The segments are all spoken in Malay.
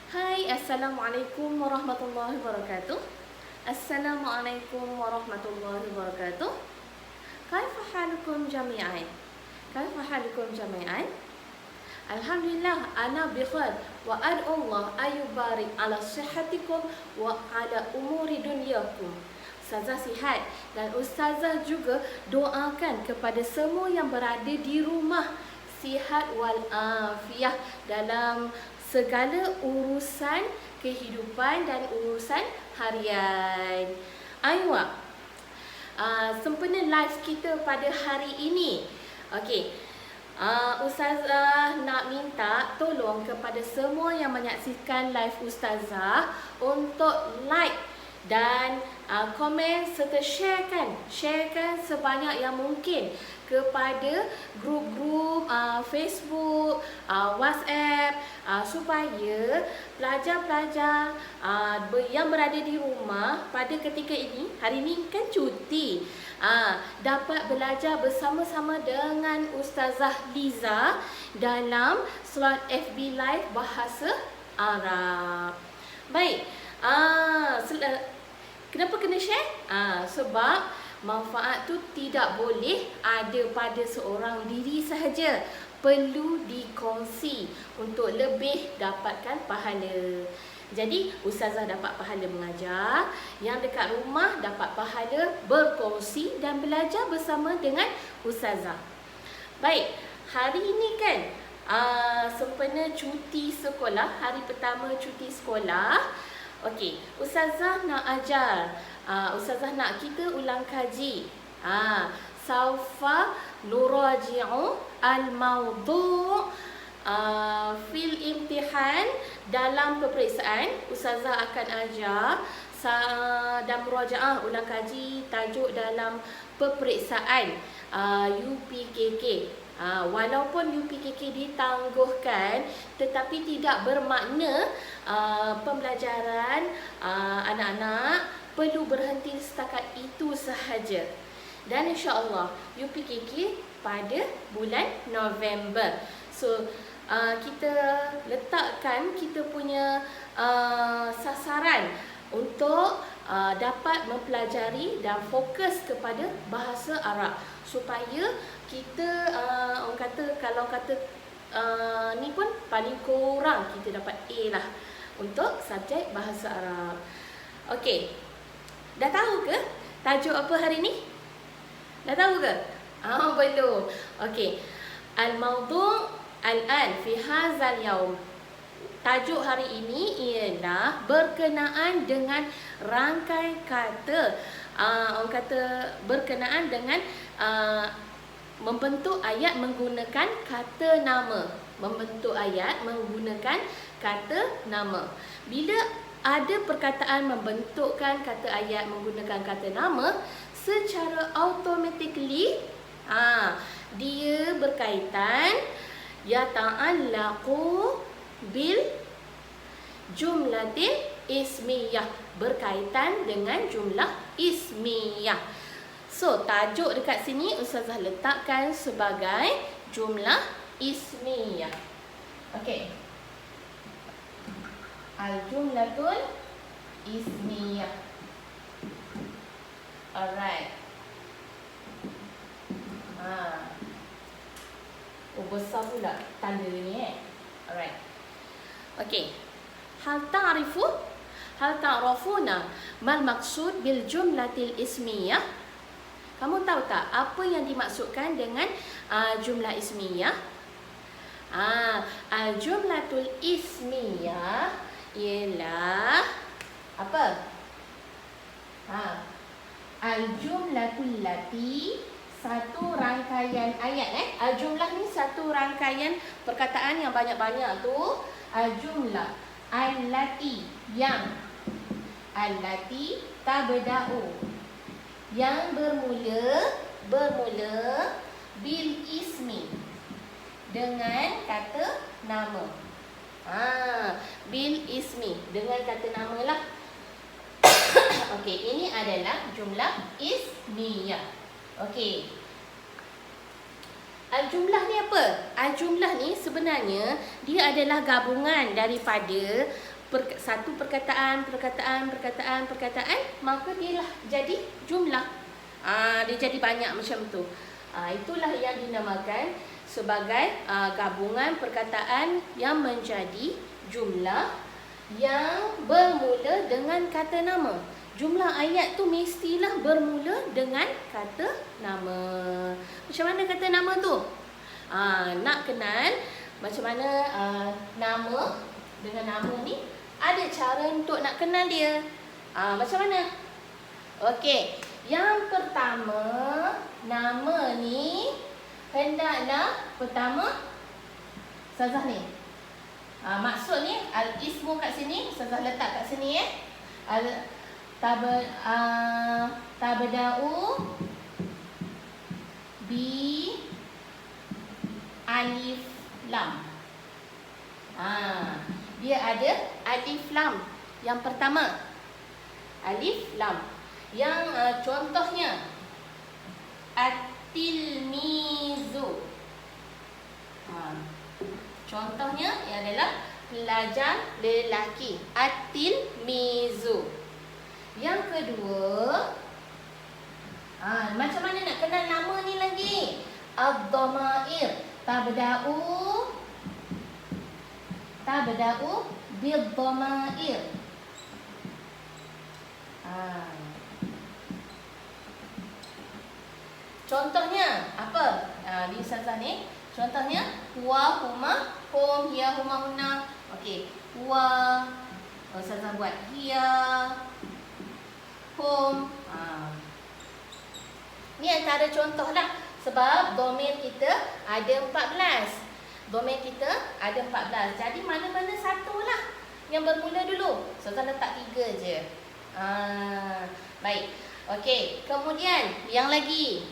Hai, Assalamualaikum warahmatullahi wabarakatuh. Assalamualaikum warahmatullahi wabarakatuh. Kaifa halukum jami'an? Kaifa halukum jami'an? Alhamdulillah, ana bikhair wa ad'u Allah ayubarik ala sihhatikum wa ala umuri dunyakum. Ustazah sihat dan ustazah juga doakan kepada semua yang berada di rumah sihat wal afiah dalam segala urusan kehidupan dan urusan harian. Aywa, sempena live kita pada hari ini. Okey. Ustazah nak minta tolong kepada semua yang menyaksikan live Ustazah untuk like dan komen serta sharekan sebanyak yang mungkin kepada grup-grup Facebook, WhatsApp, supaya pelajar-pelajar yang berada di rumah pada ketika ini, hari ini kan cuti, dapat belajar bersama-sama dengan Ustazah Liza dalam slot FB Live Bahasa Arab. Baik, kenapa kena share? Sebab manfaat tu tidak boleh ada pada seorang diri sahaja. Perlu dikongsi untuk lebih dapatkan pahala. Jadi, ustazah dapat pahala mengajar, yang dekat rumah dapat pahala berkongsi dan belajar bersama dengan ustazah. Baik, hari ini kan sempena cuti sekolah, hari pertama cuti sekolah. Okey, ustazah nak ajar, ustazah nak kita ulang kaji. Saufa nuraji'u al-mawdu' fil imtihan, dalam peperiksaan. Ustazah akan ajar dan murajaah ulang kaji tajuk dalam peperiksaan UPKK. Walaupun UPKK ditangguhkan, tetapi tidak bermakna pembelajaran anak-anak perlu berhenti setakat itu sahaja. Dan insya-Allah UPKK pada bulan November. So kita letakkan kita punya sasaran untuk dapat mempelajari dan fokus kepada bahasa Arab, supaya kita orang kata, kalau kata ni pun paling kurang kita dapat A lah untuk subjek bahasa Arab. Okey, dah tahu ke tajuk apa hari ni? Dah tahu ke? Belum. Okey, al-mawdu' al-an fi hadzal yaum. Tajuk hari ini ialah berkenaan dengan rangkai kata. Orang kata berkenaan dengan membentuk ayat menggunakan kata nama. Membentuk ayat menggunakan kata nama. Bila ada perkataan membentukkan kata ayat menggunakan kata nama, secara automatically dia berkaitan yata'allaqu bil jumlatil ismiyah, berkaitan dengan jumlah ismiyah. So, tajuk dekat sini ustazah letakkan sebagai jumlah ismiyah. Okey. Al-jumlatul ismiyah. Alright. Besar pula tanda ni Alright. Okey. Hal ta'rafuna mal maksud bil jumlatil ismiyah? Kamu tahu tak apa yang dimaksudkan dengan jumlah ismiyah? Al-jumlatul ismiyah ialah apa? Al-jumlatul lati, satu rangkaian ayat. Al-jumlah ni satu rangkaian perkataan yang banyak-banyak tu. Al-jumlah allati, yang allati tabda'u, yang bermula bil ismi, dengan kata nama. Bil ismi, dengan kata nama lah. Okey, ini adalah jumlah ismiyah. Okey. Al-jumlah ni apa? Al-jumlah ni sebenarnya dia adalah gabungan daripada satu perkataan, maka dia lah jadi jumlah. Dia jadi banyak macam tu. Itulah yang dinamakan sebagai gabungan perkataan yang menjadi jumlah yang bermula dengan kata nama. Jumlah ayat tu mestilah bermula dengan kata nama. Macam mana kata nama tu? Nak kenal macam mana nama dengan nama ni, ada cara untuk nak kenal dia. Macam mana? Okey, yang pertama, nama ni hendaklah pertama Ustazah ni. Maksud ni al-ismu kat sini, Ustazah letak kat sini tabda'u bi alif lam. Dia ada alif lam yang pertama. Alif lam. Yang contohnya at-tilmizu. Contohnya adalah pelajar lelaki. At-tilmizu. Yang kedua, macam mana nak kenal nama ni lagi? Ad-dhamair. Tabda'u bil-dhamair. Contohnya apa? Di Ustazah ni, contohnya huwa, huma, hum, hiya, huma, hunna. Okey, huwa, Ustazah buat hiya, hum. Ni antara contoh lah. Sebab domain kita ada 14. Domain kita ada 14. Jadi mana-mana satu lah yang bermula dulu. Ustazah letak 3 je. Baik. Okey, kemudian yang lagi.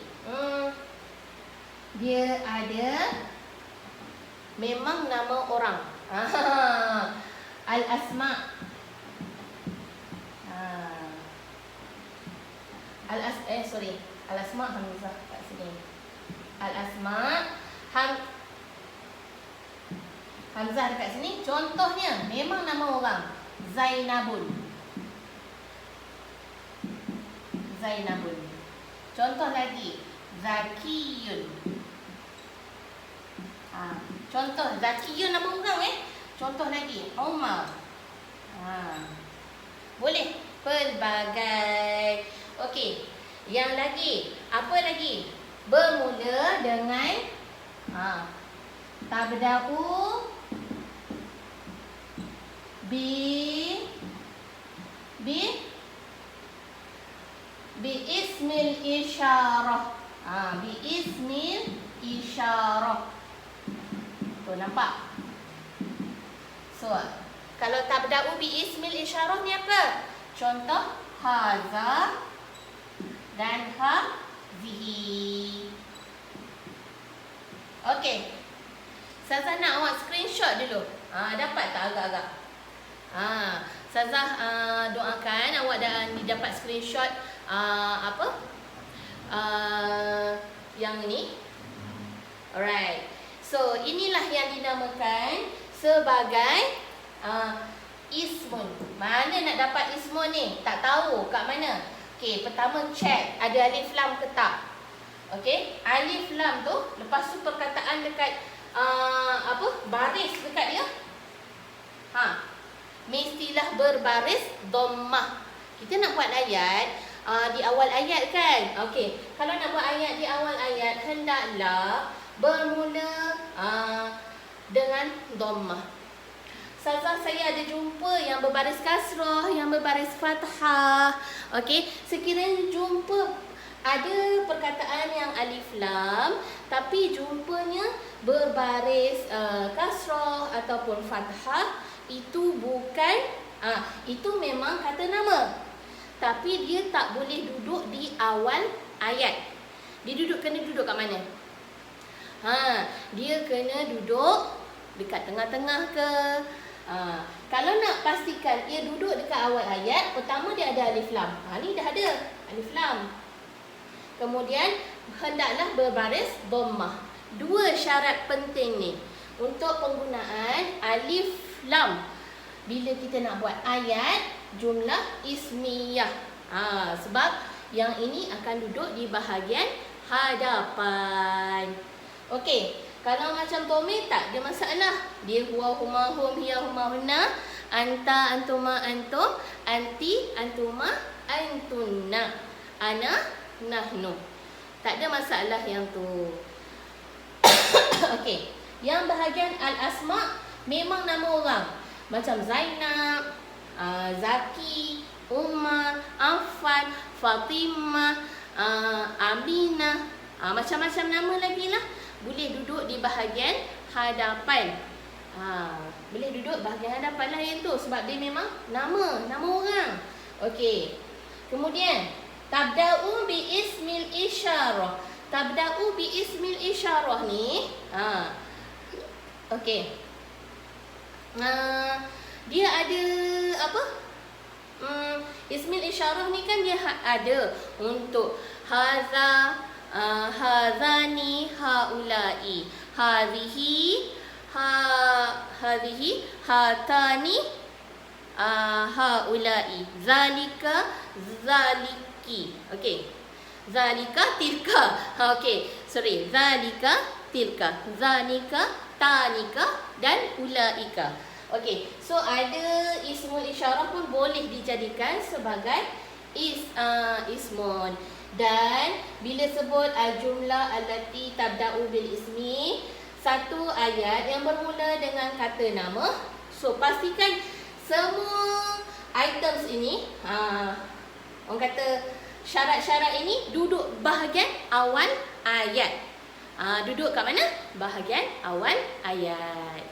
Dia ada memang nama orang. Al-asma. Al-asma hamzah kat sini. Al-asma hamzah dekat sini. Contohnya memang nama orang. Zainabun. Contoh lagi, Zakiyun. Contoh Zakiyun nama orang Contoh lagi, Umar. Boleh pelbagai. Okey, yang lagi, apa lagi? Bermula dengan tabda'u bi ismil isyarah. Bi ismil isyarah. Tuh, nampak? So, kalau tabda'u bi ismil isyarah ni apa? Contoh haza dan hazihi. Okey. Ustazah nak awak screenshot dulu. Dapat tak agak-agak? Ustazah doakan awak dapat screenshot yang ni. Alright. So, inilah yang dinamakan sebagai ismun. Mana nak dapat ismun ni? Tak tahu kat mana. Okey, pertama check ada alif lam ke tak. Okey, alif lam tu, lepas tu perkataan dekat baris dekat dia. Mestilah berbaris dhammah. Kita nak buat ayat di awal ayat kan? Okey, kalau nak buat ayat di awal ayat hendaklah bermula dengan dhammah. Saya ada jumpa yang berbaris kasrah, yang berbaris fathah. Okey, sekiranya jumpa ada perkataan yang alif lam tapi jumpanya berbaris kasrah ataupun fathah, itu bukan itu memang kata nama. Tapi dia tak boleh duduk di awal ayat. Dia kena duduk kat mana? Dia kena duduk dekat tengah-tengah ke? Kalau nak pastikan dia duduk dekat awal ayat, pertama dia ada alif lam. Ni dah ada alif lam. Kemudian hendaklah berbaris dhammah. 2 syarat penting ni untuk penggunaan alif lam bila kita nak buat ayat jumlah ismiyah. Sebab yang ini akan duduk di bahagian hadapan. Okey, kalau macam Tommy tak ada masalah. Dia huwa, huma, hum, hiya, huma, hunna, anta, antuma, antum, anti, antuma, antunna, ana, nahnu. Tak ada masalah yang tu. Okey, yang bahagian al-asma memang nama orang. Macam Zainab, Zaki, Umar, Afan, Fatimah, Aminah, macam-macam nama lagi lah. Boleh duduk di bahagian hadapan. Boleh duduk bahagian hadapan lah yang tu. Sebab dia memang nama orang. Okey. Kemudian tabda'u bi ismil isyarah. Tabda'u bi ismil isyarah ni, okey. Dia ada apa? Ismil isyarah ni kan dia ada untuk hadza, hadzani, haula'i, hadhihi, hadhihi, hatani, haula'i, zalika, zaliki. Okey. Zalika, tilka. Okey, sorry. Zalika, tilka, zanika, tanika dan ulaika. Okey, so ada ismul isyarah pun boleh dijadikan sebagai ismun. Dan bila sebut al-jumlah allati tabda'u bil ismi, satu ayat yang bermula dengan kata nama, so pastikan semua items ini, orang kata syarat-syarat ini duduk bahagian awal ayat. Duduk kat mana? Bahagian awal ayat.